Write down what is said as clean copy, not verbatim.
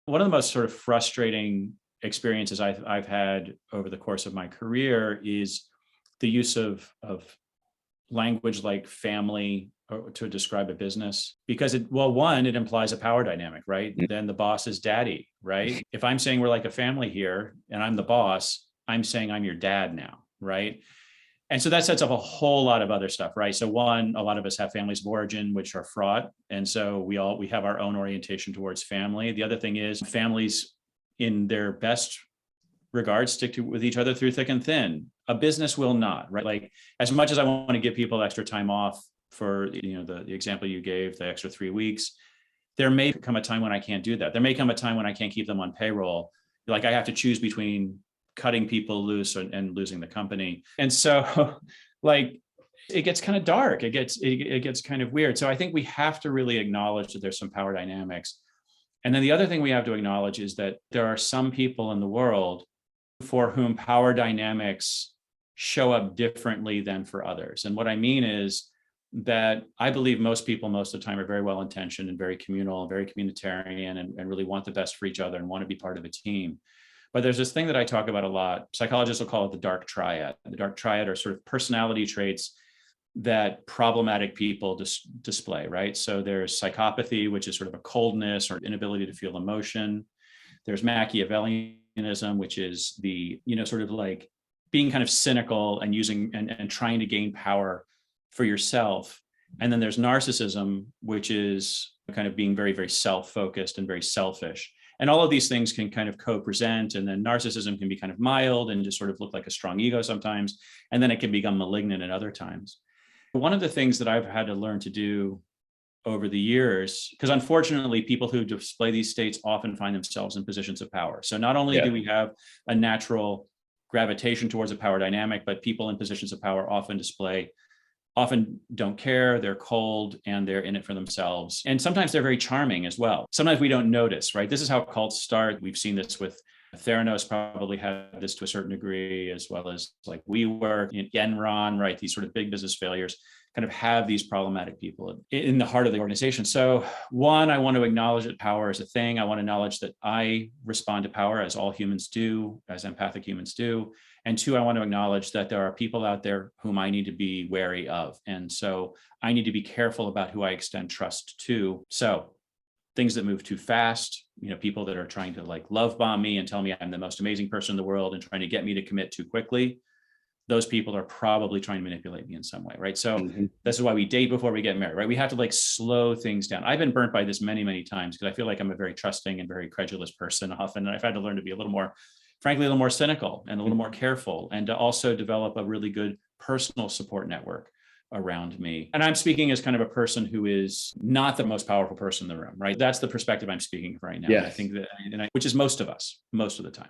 One of the most sort of frustrating experiences I've had over the course of my career is the use of language like family to describe a business, because it implies a power dynamic, right? Then the boss is daddy, right? If I'm saying we're like a family here and I'm the boss, I'm saying I'm your dad now, right? And so that sets up a whole lot of other stuff, right? So one, a lot of us have families of origin, which are fraught. And so we have our own orientation towards family. The other thing is families in their best regards stick with each other through thick and thin. A business will not, right? Like, as much as I want to give people extra time off for, the example you gave, the extra 3 weeks, there may come a time when I can't do that. There may come a time when I can't keep them on payroll. Like, I have to choose between cutting people loose and losing the company. And so like, it gets kind of dark. It gets kind of weird. So I think we have to really acknowledge that there's some power dynamics. And then the other thing we have to acknowledge is that there are some people in the world for whom power dynamics show up differently than for others. And what I mean is that I believe most people most of the time are very well intentioned and very communal and very communitarian and really want the best for each other and want to be part of a team. But there's this thing that I talk about a lot. Psychologists will call it the dark triad. The dark triad are sort of personality traits that problematic people display, right? So there's psychopathy, which is sort of a coldness or inability to feel emotion. There's Machiavellianism, which is the, sort of like being kind of cynical and using and trying to gain power for yourself. And then there's narcissism, which is kind of being very, very self-focused and very selfish. And all of these things can kind of co-present. And then narcissism can be kind of mild and just sort of look like a strong ego sometimes. And then it can become malignant at other times. One of the things that I've had to learn to do over the years, because unfortunately, people who display these states often find themselves in positions of power. So not only do we have a natural gravitation towards a power dynamic, but people in positions of power often don't care, they're cold, and they're in it for themselves. And sometimes they're very charming as well. Sometimes we don't notice, right? This is how cults start. We've seen this with Theranos, probably had this to a certain degree, as well as like WeWork, Enron, right? These sort of big business failures kind of have these problematic people in the heart of the organization. So one, I want to acknowledge that power is a thing. I want to acknowledge that I respond to power as all humans do, as empathic humans do. And two, I want to acknowledge that there are people out there whom I need to be wary of. And so I need to be careful about who I extend trust to. So things that move too fast, people that are trying to like love bomb me and tell me I'm the most amazing person in the world and trying to get me to commit too quickly. Those people are probably trying to manipulate me in some way, right? So this is why we date before we get married, right? We have to like slow things down. I've been burnt by this many, many times because I feel like I'm a very trusting and very credulous person often. And I've had to learn to be frankly, a little more cynical and a little more careful, and to also develop a really good personal support network around me. And I'm speaking as kind of a person who is not the most powerful person in the room, right? That's the perspective I'm speaking from right now. Yes. I think that, which is most of us, most of the time.